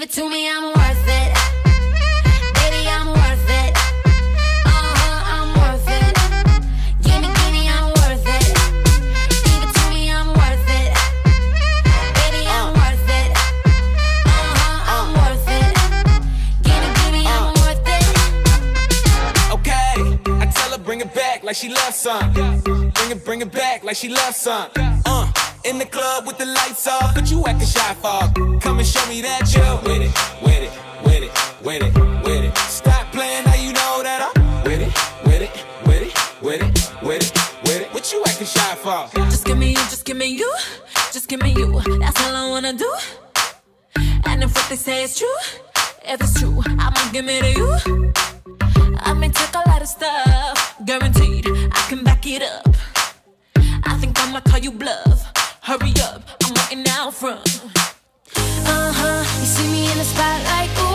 it to me, I'm worth it. Baby, I'm worth it. I'm worth it. Give me, I'm worth it. Give it to me, I'm worth it. Baby, I'm worth it. I'm worth it. Give me, I'm worth it. Okay, I tell her bring it back like she loves some. Bring it back like she loves some. In the club with the lights off, but you acting shy for. Come and show me that you're with it, with it, with it, with it, with it. Stop playing, now you know that I'm with it, with it, with it, with it, with it, with it. What you acting shy for? Just give me you, just give me you, just give me you. That's all I wanna do. And if what they say is true, if it's true, I'ma give it to you. I may take a lot of stuff, guaranteed I can back it up. I think I'ma call you bluff. Hurry up, I'm waiting out front. You see me in the spotlight, ooh.